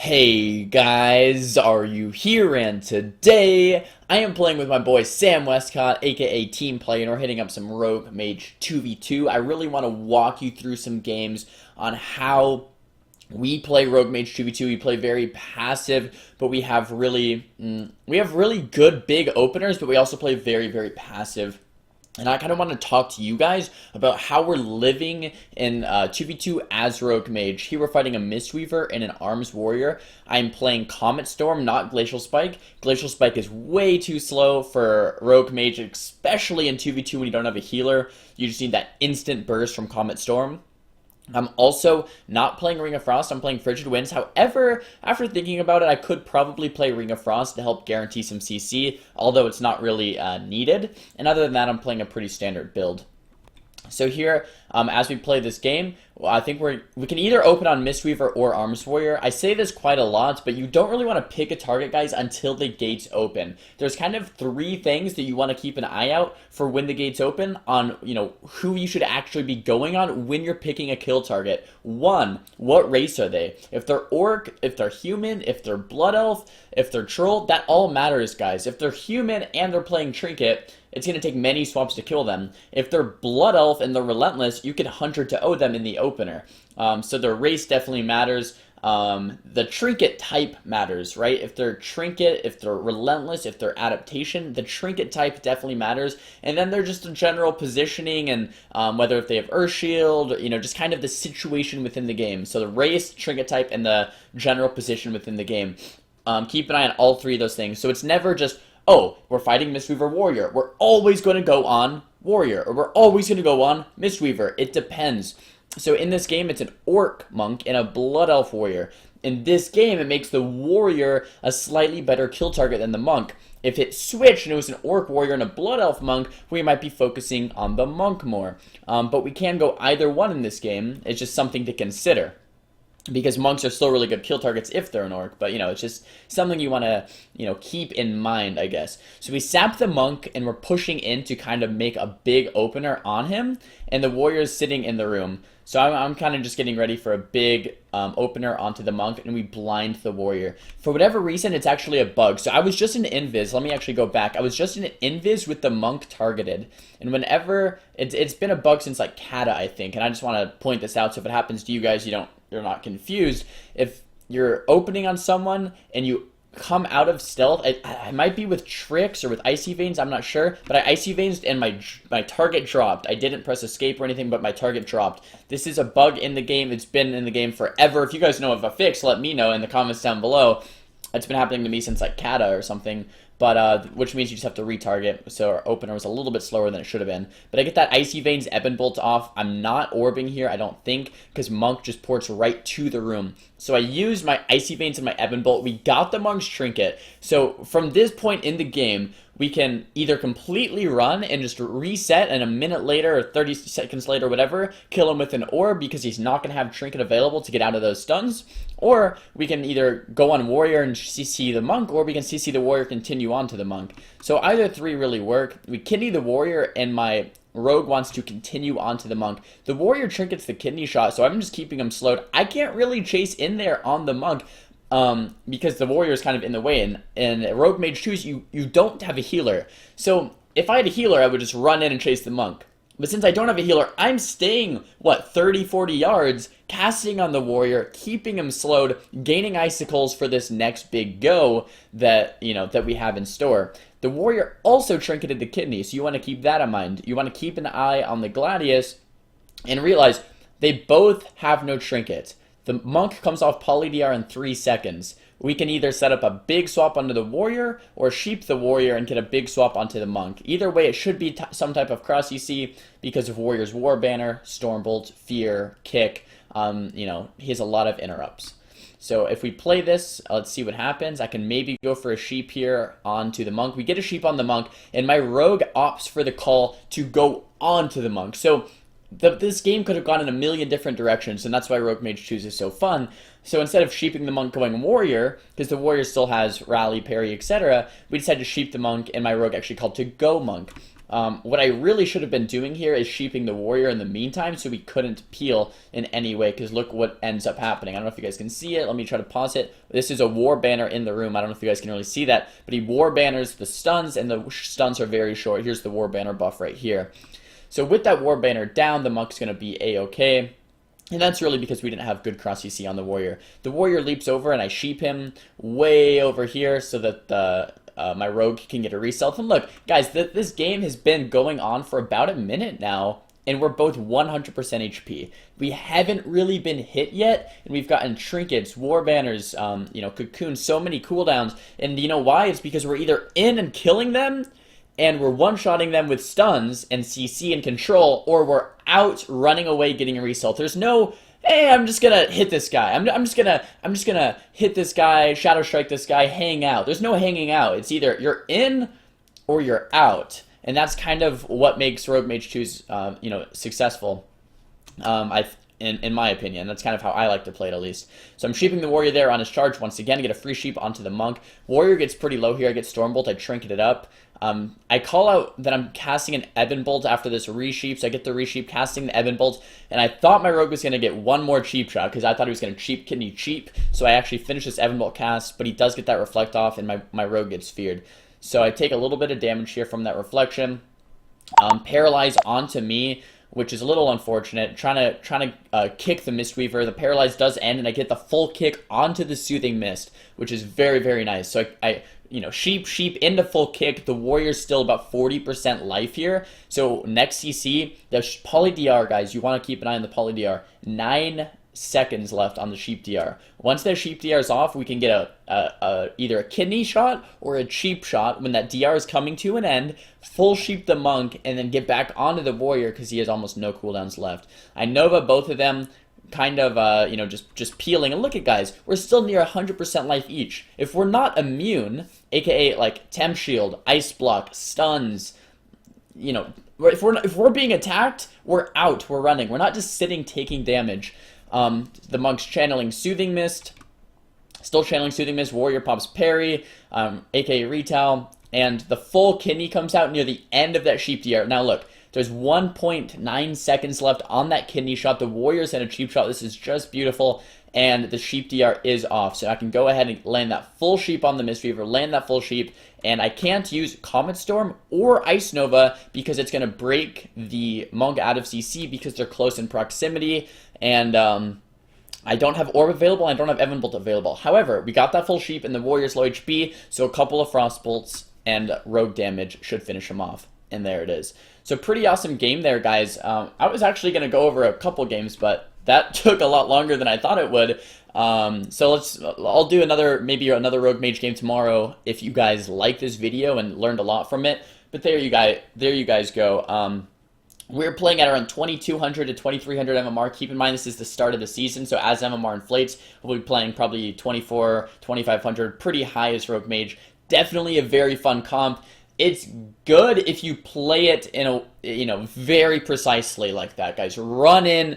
Hey guys, are you here? And today I am playing with my boy Sam Westcott, aka Team Play, and we're hitting up some Rogue Mage 2v2. I really want to walk you through some games on how we play Rogue Mage 2v2. We play very passive, but we have really good big openers, but we also play very passive. And I kind of want to talk to you guys about how we're living in 2v2 as Rogue Mage. Here we're fighting a Mistweaver and an Arms Warrior. I'm playing Comet Storm, not Glacial Spike. Glacial Spike is way too slow for Rogue Mage, especially in 2v2 when you don't have a healer. You just need that instant burst from Comet Storm. I'm also not playing Ring of Frost, I'm playing Frigid Winds. However, after thinking about it, I could probably play Ring of Frost to help guarantee some CC, although it's not really needed. And other than that, I'm playing a pretty standard build. So here, as we play this game, I think we can either open on Mistweaver or Arms Warrior. I say this quite a lot, but you don't really want to pick a target, guys, until the gates open. There's kind of three things that you want to keep an eye out for when the gates open on, who you should actually be going on when you're picking a kill target. One, what race are they? If they're Orc, if they're Human, if they're Blood Elf, if they're Troll, that all matters, guys. If they're Human and they're playing Trinket, it's going to take many swaps to kill them. If they're Blood Elf and they're Relentless, you can Hunter to O them in the opener. So their race definitely matters. The Trinket type matters, right? If they're Trinket, if they're Relentless, if they're Adaptation, the Trinket type definitely matters. And then they're just a general positioning and whether if they have Earth Shield, just kind of the situation within the game. So the race, Trinket type, and the general position within the game. Keep an eye on all three of those things. So it's never just, oh, we're fighting Mistweaver Warrior, we're always going to go on Warrior, or we're always going to go on Mistweaver. It depends. So in this game, it's an Orc Monk and a Blood Elf Warrior. In this game, it makes the Warrior a slightly better kill target than the Monk. If it switched and it was an Orc Warrior and a Blood Elf Monk, we might be focusing on the Monk more. But we can go either one in this game. It's just something to consider, because monks are still really good kill targets if they're an orc, but it's just something you want to keep in mind, I guess. So we sap the monk and we're pushing in to kind of make a big opener on him, and the warrior is sitting in the room. So I'm kind of just getting ready for a big opener onto the monk, and we blind the warrior. For whatever reason, it's actually a bug. So I was just in Invis. Let me actually go back. I was just in Invis with the monk targeted. And whenever, it's been a bug since like Kata, I think. And I just want to point this out so if it happens to you guys, you're not confused. If you're opening on someone and you come out of stealth, I might be with tricks or with icy veins, I'm not sure, but I icy veins and my target dropped. I didn't press escape or anything, but my target dropped. This is a bug in the game. It's been in the game forever. If you guys know of a fix, let me know in the comments down below. It's been happening to me since like Kata or something, but which means you just have to retarget. So our opener was a little bit slower than it should have been. But I get that Icy Veins Ebon Bolt off. I'm not orbing here, I don't think, because Monk just ports right to the room. So I used my Icy Veins and my Ebon Bolt. We got the Monk's Trinket. So from this point in the game, we can either completely run and just reset, and a minute later or 30 seconds later, whatever, kill him with an orb because he's not going to have Trinket available to get out of those stuns. Or we can either go on Warrior and CC the Monk, or we can CC the Warrior, continue on to the Monk. So either three really work. We kidney the Warrior, and my Rogue wants to continue on to the Monk. The Warrior trinkets the kidney shot, so I'm just keeping him slowed. I can't really chase in there on the Monk, because the warrior is kind of in the way, and Rogue Mage 2s, you don't have a healer. So if I had a healer, I would just run in and chase the monk. But since I don't have a healer, I'm staying, 30, 40 yards, casting on the warrior, keeping him slowed, gaining icicles for this next big go that, that we have in store. The warrior also trinketed the kidney, so you want to keep that in mind. You want to keep an eye on the Gladius and realize they both have no trinket. The monk comes off Poly DR in 3 seconds. We can either set up a big swap onto the warrior or sheep the warrior and get a big swap onto the monk. Either way, it should be some type of cross EC because of warrior's war banner, Stormbolt, fear, kick. He has a lot of interrupts. So if we play this, let's see what happens. I can maybe go for a sheep here onto the monk. We get a sheep on the monk, and my rogue opts for the call to go onto the monk. So this game could have gone in a million different directions, and that's why Rogue Mage 2 is so fun. So instead of sheeping the monk going warrior, because the warrior still has rally, parry, etc., we decided to sheep the monk, and my rogue actually called to go monk. What I really should have been doing here is sheeping the warrior in the meantime so we couldn't peel in any way, because look what ends up happening. I don't know if you guys can see it. Let me try to pause it. This is a war banner in the room. I don't know if you guys can really see that, but he war banners the stuns, and the stuns are very short. Here's the war banner buff right here. So with that war banner down, the monk's going to be A-okay. And that's really because we didn't have good cross CC on the warrior. The warrior leaps over and I sheep him way over here so that my rogue can get a reself. And look, guys, this game has been going on for about a minute now, and we're both 100% HP. We haven't really been hit yet, and we've gotten trinkets, war banners, cocoons, so many cooldowns. And you know why? It's because we're either in and killing them, and we're one-shotting them with stuns and CC and control, or we're out running away getting a result. There's no, hey, I'm just gonna hit this guy. I'm just gonna hit this guy, shadow strike this guy, hang out. There's no hanging out. It's either you're in or you're out, and that's kind of what makes Rogue Mage 2's successful. In my opinion, that's kind of how I like to play it, at least. So I'm sheeping the warrior there on his charge once again to get a free sheep onto the monk. Warrior gets pretty low here. I get Stormbolt. I trinket it up. I call out that I'm casting an Ebon Bolt after this resheep, so I get the resheep, casting the Ebon Bolt, and I thought my rogue was going to get one more cheap shot, because I thought he was going to cheap kidney cheap, so I actually finish this Ebon Bolt cast, but he does get that reflect off, and my rogue gets feared. So I take a little bit of damage here from that reflection. Paralyze onto me, which is a little unfortunate. Trying to kick the Mistweaver. The paralyze does end, and I get the full kick onto the Soothing Mist, which is very, very nice. So I sheep into full kick. The warrior's still about 40% life here. So next CC, the poly DR, guys, you want to keep an eye on the poly DR. 9 seconds left on the sheep DR. Once that sheep DR is off, we can get either a kidney shot or a cheap shot when that DR is coming to an end, full sheep the monk, and then get back onto the warrior because he has almost no cooldowns left. I know about both of them kind of, just peeling. And look at, guys, we're still near 100% life each. If we're not immune, aka like temp shield, ice block, stuns, if we're being attacked, we're out, we're running. We're not just sitting taking damage. The monk's channeling Soothing Mist, still channeling Soothing Mist. Warrior pops parry, aka retail, and the full kidney comes out near the end of that sheep DR. Now look, there's 1.9 seconds left on that kidney shot. The warrior's in a cheap shot. This is just beautiful, and the sheep DR is off, so I can go ahead and land that full sheep on the Mistweaver, land that full sheep, and I can't use Comet Storm or Ice Nova because it's going to break the monk out of CC because they're close in proximity, and I don't have Orb available, I don't have Ebon Bolt available. However, we got that full sheep and the warrior's low HP, so a couple of Frost Bolts and rogue damage should finish him off. And there it is. So pretty awesome game there, guys. I was actually going to go over a couple games, but that took a lot longer than I thought it would. So I'll do maybe another Rogue Mage game tomorrow if you guys like this video and learned a lot from it. But there you guys go. We're playing at around 2200 to 2300 MMR. Keep in mind this is the start of the season, so as MMR inflates, we'll be playing probably 2500, pretty high as Rogue Mage. Definitely a very fun comp. It's good if you play it in a, very precisely like that, guys. Run in,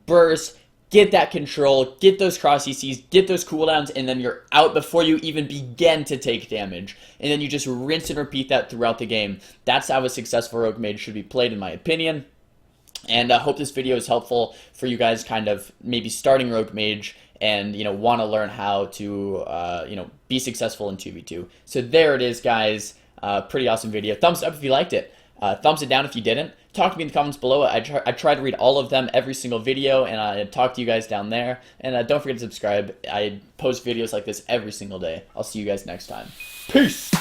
burst, get that control, get those cross CCs, get those cooldowns, and then you're out before you even begin to take damage. And then you just rinse and repeat that throughout the game. That's how a successful Rogue Mage should be played, in my opinion. And I hope this video is helpful for you guys kind of maybe starting Rogue Mage and, want to learn how to, be successful in 2v2. So there it is, guys. Pretty awesome video. Thumbs up if you liked it. Thumbs it down if you didn't. Talk to me in the comments below. I try to read all of them every single video, and I talk to you guys down there. And don't forget to subscribe. I post videos like this every single day. I'll see you guys next time. Peace!